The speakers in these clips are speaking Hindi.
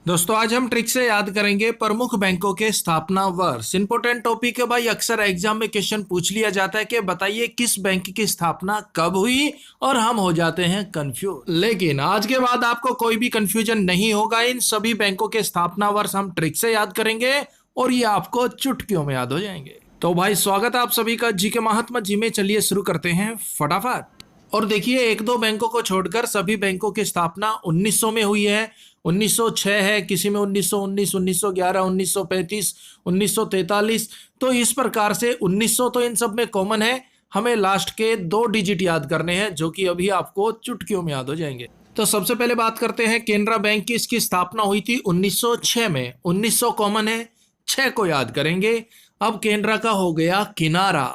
दोस्तों आज हम ट्रिक से याद करेंगे प्रमुख बैंकों के स्थापना वर्ष। इंपोर्टेंट टॉपिक है भाई, अक्सर एग्जाम में क्वेश्चन पूछ लिया जाता है कि बताइए किस बैंक की स्थापना कब हुई, और हम हो जाते हैं कंफ्यूज। लेकिन आज के बाद आपको कोई भी कंफ्यूजन नहीं होगा। इन सभी बैंकों के स्थापना वर्ष हम ट्रिक से याद करेंगे और ये आपको चुटकियों में याद हो जाएंगे। तो भाई स्वागत है आप सभी का जी के महात्मा जी में। चलिए शुरू करते हैं फटाफट। और देखिए एक दो बैंकों को छोड़कर सभी बैंकों की स्थापना 1900 में हुई है। 1906 है, किसी में 1919, 1911, 1935, 1943। तो इस प्रकार से 1900 तो इन सब में कॉमन है। हमें लास्ट के 2 डिजिट याद करने हैं जो कि अभी आपको चुटकियों में याद हो जाएंगे। तो सबसे पहले बात करते हैं केनरा बैंक की। इसकी स्थापना हुई थी 1906 में। 1900 कॉमन है, 6 को याद करेंगे। अब केनरा का हो गया किनारा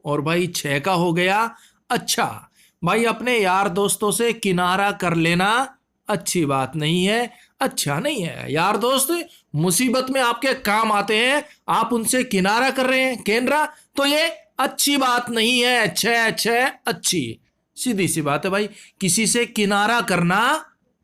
और भाई 6 का हो गया अच्छा। भाई अपने यार दोस्तों से किनारा कर लेना अच्छी बात नहीं है, अच्छा नहीं है। यार दोस्त मुसीबत में आपके काम आते हैं, आप उनसे किनारा कर रहे हैं केनरा, तो ये अच्छी बात नहीं है। अच्छी सीधी सी बात है भाई, किसी से किनारा करना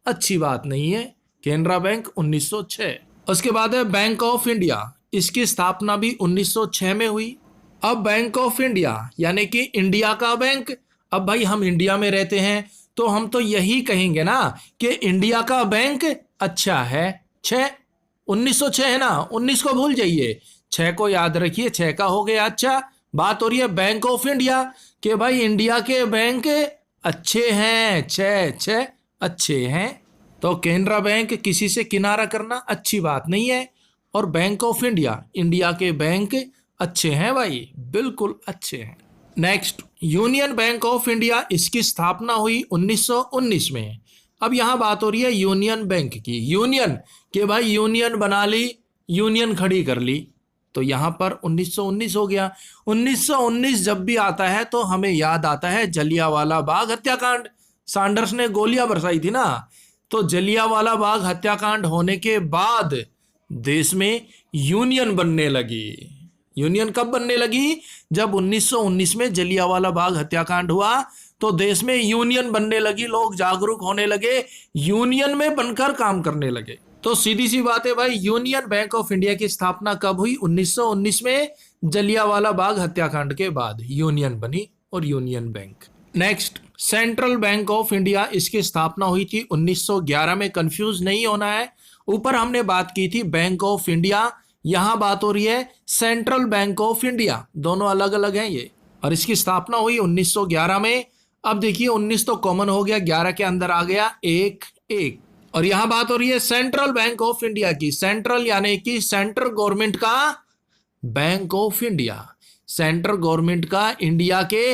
अच्छी बात नहीं है। केनरा बैंक 1906। उसके बाद है बैंक ऑफ इंडिया। इसकी स्थापना भी 1906 में हुई। अब बैंक ऑफ इंडिया यानी कि इंडिया का बैंक। अब भाई हम इंडिया में रहते हैं तो हम तो यही कहेंगे ना कि इंडिया का बैंक अच्छा है। 1906 है ना, 19 को भूल जाइए, 6 को याद रखिए, 6 का हो गया अच्छा। बात हो रही है बैंक ऑफ इंडिया कि भाई इंडिया के बैंक अच्छे हैं, 6 अच्छे हैं। तो केनरा बैंक किसी से किनारा करना अच्छी बात नहीं है। और बैंक ऑफ इंडिया, इंडिया के बैंक अच्छे हैं भाई, बिल्कुल अच्छे हैं। Next union bank of India. इसकी स्थापना हुई 1919 में। अब यहां बात हो रही है यूनियन बैंक की। यूनियन के भाई यूनियन बना ली, यूनियन खड़ी कर ली, तो यहां पर 1919 हो गया। 1919 जब भी आता है तो हमें याद आता है जलियांवाला बाग हत्याकांड। सैंडर्स ने गोलियां बरसाई थी ना, तो जलियांवाला बाग हत्याकांड होने के बाद देश में यूनियन बनने लगी। यूनियन कब बनने लगी? जब 1919 में जलियांवाला बाग हत्याकांड हुआ तो देश में यूनियन बनने लगी, लोग जागरूक होने लगे, यूनियन में बनकर काम करने लगे। तो सीधी सी बात है भाई, यूनियन बैंक ऑफ इंडिया की स्थापना कब हुई? 1919 में, जलियांवाला बाग हत्याकांड के बाद यूनियन बनी और union bank. Next central bank of India. इसकी स्थापना हुई थी 1911 में। कंफ्यूज नहीं होना है, ऊपर हमने बात की थी बैंक ऑफ इंडिया, यहां बात हो रही है सेंट्रल बैंक ऑफ इंडिया, दोनों अलग अलग हैं ये। और इसकी स्थापना हुई 1911 में। अब देखिए 19 तो कॉमन हो गया, 11 के अंदर आ गया एक। और यहां बात हो रही है सेंट्रल बैंक ऑफ इंडिया की। सेंट्रल यानी कि सेंट्रल गवर्नमेंट का bank of India. Central government का इंडिया के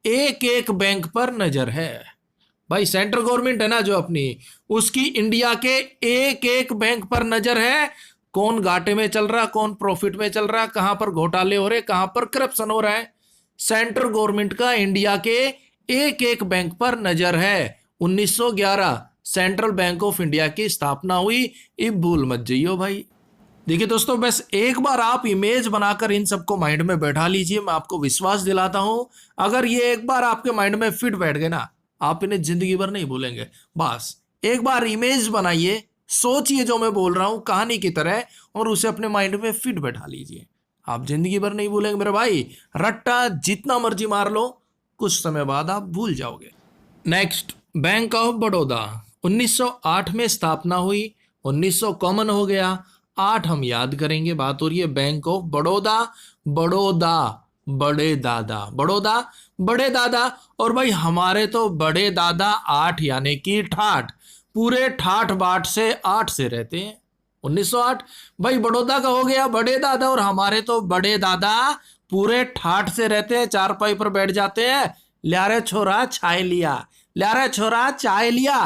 एक एक बैंक पर नजर है भाई। सेंट्रल गवर्नमेंट है ना जो अपनी, उसकी इंडिया के एक एक बैंक पर नजर है। कौन घाटे में चल रहा, कौन प्रॉफिट में चल रहा, कहां पर घोटाले हो रहे, कहां पर करप्शन हो रहा है, सेंट्रल गवर्नमेंट का इंडिया के एक एक बैंक पर नजर है। 1911 सेंट्रल बैंक ऑफ इंडिया की स्थापना हुई। अब भूल मत जाइयो भाई। देखिए दोस्तों, बस एक बार आप इमेज बनाकर इन सबको माइंड में बैठा लीजिए। मैं आपको विश्वास दिलाता हूं, अगर ये एक बार आपके माइंड में फिट बैठ गए ना, आप इन्हें जिंदगी भर नहीं भूलेंगे। बस एक बार इमेज बनाइए, सोचिए जो मैं बोल रहा हूं कहानी की तरह, और उसे अपने माइंड में फिट बैठा लीजिए, आप जिंदगी भर नहीं भूलेंगे मेरे भाई। रट्टा जितना मर्जी मार लो, कुछ समय बाद आप भूल जाओगे। Next bank of Baroda. 1908 में स्थापना हुई। 1900 कॉमन हो गया, 8 हम याद करेंगे। बात हो रही है बैंक ऑफ बड़ौदा। बड़ौदा बड़े दादा, बड़ौदा बड़े दादा। और भाई हमारे तो बड़े दादा 8 यानी कि ठाठ, पूरे ठाठ बाट से 8 से रहते हैं। 1908 भाई बड़ौदा का हो गया बड़े दादा, और हमारे तो बड़े दादा पूरे ठाठ से रहते हैं। चारपाई पर बैठ जाते हैं, ल्यारे छोरा चाय लिया, ल्यारे छोरा चाय लिया,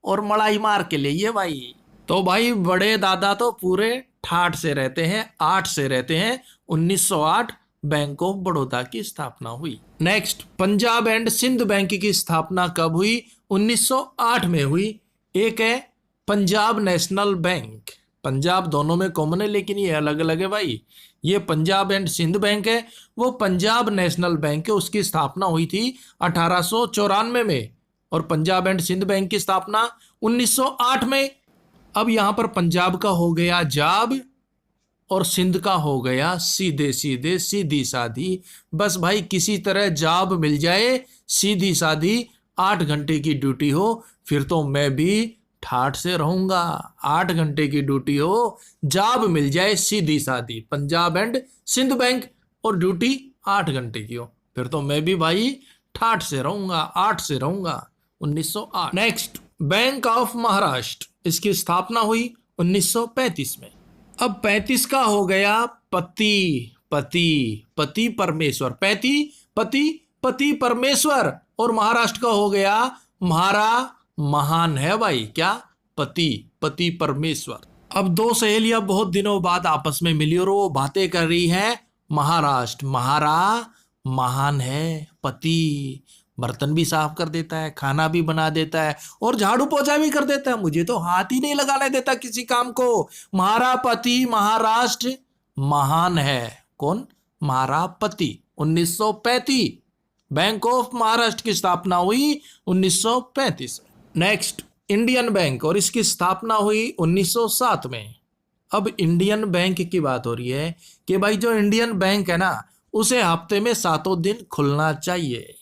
और मलाई मार के लिए भाई। तो भाई बड़े दादा तो पूरे ठाठ से रहते हैं, 8 से रहते हैं। 1908 बैंक ऑफ बड़ौदा की स्थापना हुई। Next Punjab and Sind bank की स्थापना कब हुई? 1908 में हुई। एक है पंजाब नेशनल बैंक। पंजाब दोनों में कॉमन है लेकिन ये अलग अलग है भाई। ये पंजाब एंड सिंध बैंक है, वो पंजाब नेशनल बैंक है। उसकी स्थापना हुई थी 1894 में। और पंजाब एंड सिंध बैंक की स्थापना 1908 में। अब यहां पर पंजाब का हो गया जाब और सिंध का हो गया सीधे सीधे सीधी सादी। बस भाई किसी तरह जाब मिल जाए, सीधी सादी 8 घंटे की ड्यूटी हो, फिर तो मैं भी ठाठ से रहूंगा। 8 घंटे की ड्यूटी हो, जाब मिल जाए सीधी सादी, पंजाब एंड सिंध बैंक, और ड्यूटी 8 घंटे की हो, फिर तो मैं भी भाई ठाठ से रहूंगा, 8 से रहूंगा। 1908। नेक्स्ट, बैंक ऑफ महाराष्ट्र, इसकी स्थापना हुई 1935 में। अब 35 का हो गया पति, पति पति परमेश्वर, पति पति परमेश्वर, और महाराष्ट्र का हो गया महारा, महान है भाई, क्या, पति पति परमेश्वर। अब दो सहेलियां बहुत दिनों बाद आपस में मिली और वो बातें कर रही है, महाराष्ट्र महारा महान है, पति बर्तन भी साफ कर देता है, खाना भी बना देता है और झाड़ू पोछा भी कर देता है, मुझे तो हाथ ही नहीं लगाने देता किसी काम को। महारा पति महाराष्ट्र महान है, कौन, महारा पति। 1935 बैंक ऑफ महाराष्ट्र की स्थापना हुई 1935। नेक्स्ट, इंडियन बैंक, और इसकी स्थापना हुई 1907 में। अब इंडियन बैंक की बात हो रही है कि भाई जो इंडियन बैंक है ना, उसे हफ्ते में 7 दिन खुलना चाहिए।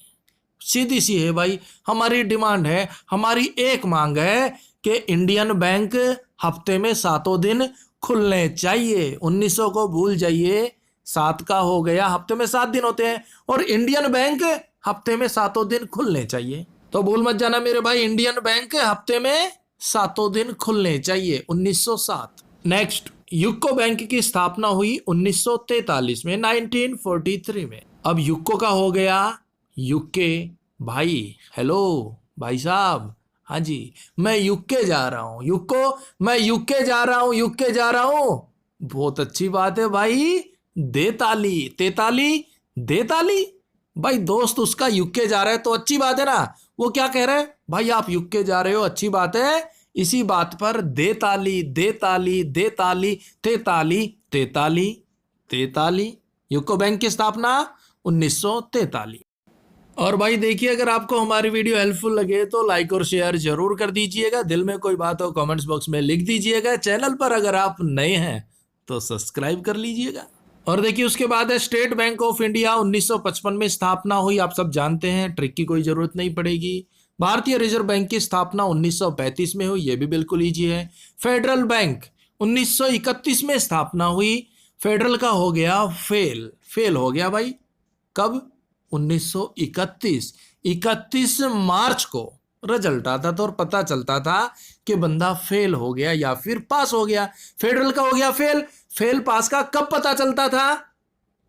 सीधी सी है भाई, हमारी डिमांड है, हमारी एक मांग है कि इंडियन बैंक हफ्ते में 7 दिन खुलने चाहिए। 1900 को भूल जाइए, 7 का हो गया, हफ्ते में 7 दिन होते हैं और इंडियन बैंक हफ्ते में 7 दिन खुलने चाहिए। तो भूल मत जाना मेरे भाई, इंडियन बैंक हफ्ते में 7 दिन खुलने चाहिए। 1907। नेक्स्ट, यूको बैंक की स्थापना हुई 1943 में, 1943 में। अब यूको का हो गया यूके, भाई हेलो भाई साहब, हाँ जी मैं यूके जा रहा हूँ, यूको मैं यूके जा रहा हूँ, यूके जा रहा हूँ, बहुत अच्छी बात है भाई, दे ताली, तेताली दे ताली। भाई दोस्त उसका यूके जा रहा है तो अच्छी बात है ना। वो क्या कह रहा है, भाई आप यूके जा रहे हो अच्छी बात है, इसी बात पर दे ताली दे ताली दे ताली, तेताली तेताली तेताली। यूको बैंक की स्थापना 1943। और भाई देखिए, अगर आपको हमारी वीडियो हेल्पफुल लगे तो लाइक और शेयर जरूर कर दीजिएगा। दिल में कोई बात हो कमेंट्स बॉक्स में लिख दीजिएगा। चैनल पर अगर आप नए हैं तो सब्सक्राइब कर लीजिएगा। और देखिए उसके बाद है स्टेट बैंक ऑफ इंडिया, 1955 में स्थापना हुई, आप सब जानते हैं, ट्रिक की कोई जरूरत नहीं पड़ेगी। भारतीय रिजर्व बैंक की स्थापना 1935 में हुई, ये भी बिल्कुल ईजी है। फेडरल बैंक 1931 में स्थापना हुई, फेडरल का हो गया फेल, फेल हो गया भाई, कब, 1931। 31 मार्च को रिजल्ट आता था और पता चलता था कि बंदा फेल हो गया या फिर पास हो गया। फेडरल का हो गया फेल, फेल पास का कब पता चलता था,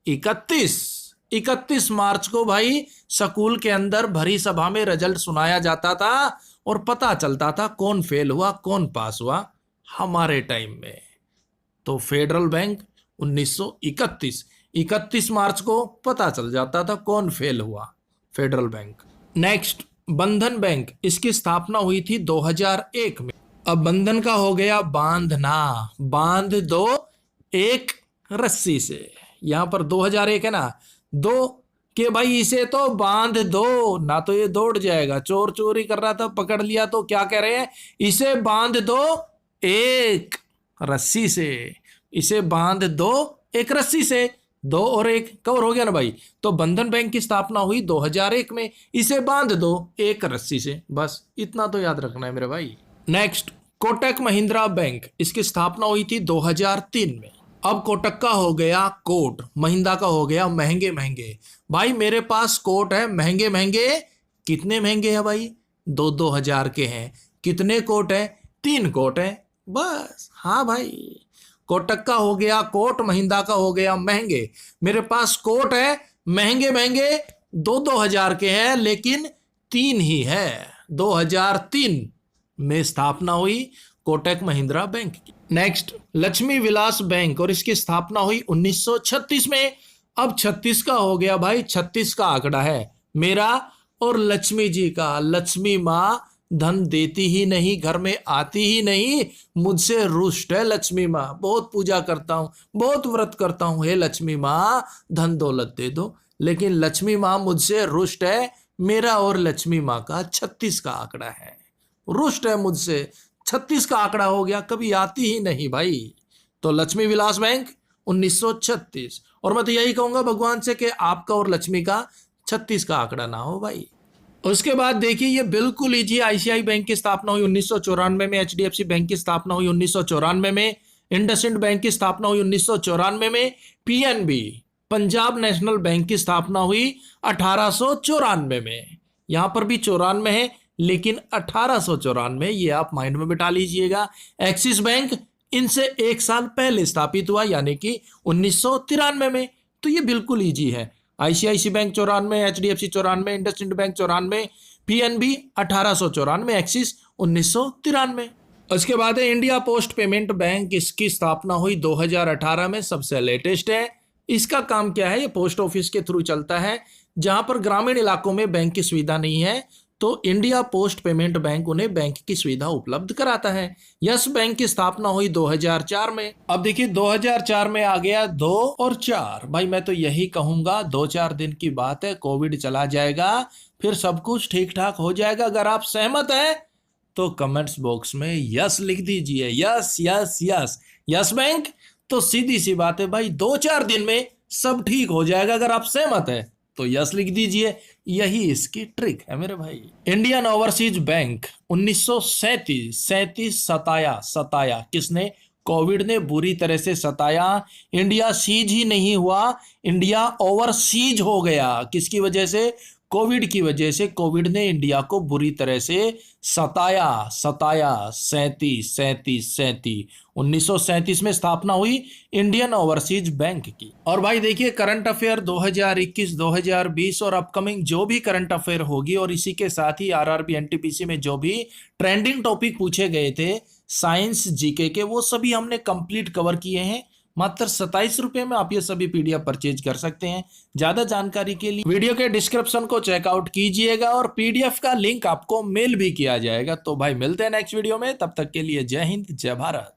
31 मार्च को भाई स्कूल के अंदर भरी सभा में रिजल्ट सुनाया जाता था और पता चलता था कौन फेल हुआ कौन पास हुआ हमारे टाइम में। तो फेडरल बैंक 1931, 31 मार्च को पता चल जाता था कौन फेल हुआ, फेडरल बैंक। नेक्स्ट, बंधन बैंक, इसकी स्थापना हुई थी 2001 में। अब बंधन का हो गया बांधना, बांध दो एक रस्सी से, यहां पर 2001 है ना, दो के भाई इसे तो बांध दो, ना तो ये दौड़ जाएगा, चोर चोरी कर रहा था पकड़ लिया तो क्या कह रहे हैं, इसे बांध दो एक रस्सी से, इसे बांध दो एक रस्सी से, 2 और 1 कवर हो गया ना भाई। तो बंधन बैंक की स्थापना हुई 2001 में, इसे बांध दो एक रस्सी से, बस इतना तो याद रखना है मेरे भाई। नेक्स्ट, कोटक महिंद्रा बैंक, इसकी स्थापना हुई थी 2003 में। अब कोटक का हो गया कोट, महिंद्रा का हो गया महंगे महंगे। भाई मेरे पास कोट है महंगे महंगे, कितने महंगे हैं भाई, 2-2 हजार के हैं। कितने कोट है, 3 कोट है बस। हाँ भाई, कोटक का हो गया कोट, महिंद्रा का हो गया महंगे। मेरे पास कोट है महंगे महंगे, 2-2 हजार के हैं लेकिन 3 ही है। 2003 में स्थापना हुई कोटक महिंद्रा बैंक की। नेक्स्ट, लक्ष्मी विलास बैंक, और इसकी स्थापना हुई 1936 में। अब 36 का हो गया भाई, 36 का आंकड़ा है मेरा और लक्ष्मी जी का। लक्ष्मी माँ धन देती ही नहीं, घर में आती ही नहीं, मुझसे रुष्ट है लक्ष्मी माँ, बहुत पूजा करता हूँ, बहुत व्रत करता हूँ, हे लक्ष्मी माँ धन दौलत दे दो, लेकिन लक्ष्मी माँ मुझसे रुष्ट है। मेरा और लक्ष्मी माँ का 36 का आंकड़ा है, रुष्ट है मुझसे, 36 का आंकड़ा हो गया, कभी आती ही नहीं भाई। तो लक्ष्मी विलास बैंक 1936। और मैं तो यही कहूंगा भगवान से कि आपका और लक्ष्मी का 36 का आंकड़ा ना हो भाई। उसके बाद देखिए ये बिल्कुल इजी, आईसीआई बैंक की स्थापना हुई 1994 में, एचडीएफसी बैंक की स्थापना हुई 1994 में, इंडसइंड बैंक की स्थापना हुई 1994 में, पीएनबी पंजाब नेशनल बैंक की स्थापना हुई 1894 में। यहां पर भी 94 है लेकिन 1894, ये आप माइंड में बिठा लीजिएगा। एक्सिस बैंक इनसे 1 साल पहले स्थापित हुआ यानी कि 1993 में। तो ये बिल्कुल इजी है। ICICI bank 94, HDFC 94, IndusInd bank 94, PNB 1894, Axis 1993। उसके बाद है इंडिया पोस्ट पेमेंट बैंक, इसकी स्थापना हुई 2018 में, सबसे लेटेस्ट है। इसका काम क्या है, ये पोस्ट ऑफिस के थ्रू चलता है। जहां पर ग्रामीण इलाकों में बैंक की सुविधा नहीं है तो इंडिया पोस्ट पेमेंट बैंक उन्हें बैंक की सुविधा उपलब्ध कराता है। यस बैंक की स्थापना हुई 2004 में। अब देखिए 2004 में आ गया 2 और 4। भाई मैं तो यही कहूंगा 2-4 दिन की बात है, कोविड चला जाएगा, फिर सब कुछ ठीक ठाक हो जाएगा। अगर आप सहमत हैं तो कमेंट्स बॉक्स में यस लिख दीजिए, yes yes yes. Yes bank तो सीधी सी बात है भाई, 2-4 दिन में सब ठीक हो जाएगा। अगर आप सहमत है तो यस लिख दीजिए, यही इसकी ट्रिक है मेरे भाई। इंडियन ओवरसीज बैंक 1937 सताया किसने? कोविड ने बुरी तरह से सताया। इंडिया सीज ही नहीं हुआ, इंडिया ओवरसीज हो गया। किसकी वजह से? कोविड की वजह से। कोविड ने इंडिया को बुरी तरह से सताया। 1937 में स्थापना हुई इंडियन ओवरसीज बैंक की। और भाई देखिए करंट अफेयर 2021, 2020 और अपकमिंग जो भी करंट अफेयर होगी, और इसी के साथ ही आरआरबी एनटीपीसी में जो भी ट्रेंडिंग टॉपिक पूछे गए थे साइंस जीके के, वो सभी हमने कंप्लीट कवर किए हैं। मात्र 27 रुपए में आप ये सभी पीडीएफ परचेज कर सकते हैं। ज्यादा जानकारी के लिए वीडियो के डिस्क्रिप्शन को चेकआउट कीजिएगा और पीडीएफ का लिंक आपको मेल भी किया जाएगा। तो भाई मिलते हैं नेक्स्ट वीडियो में, तब तक के लिए जय हिंद जय भारत।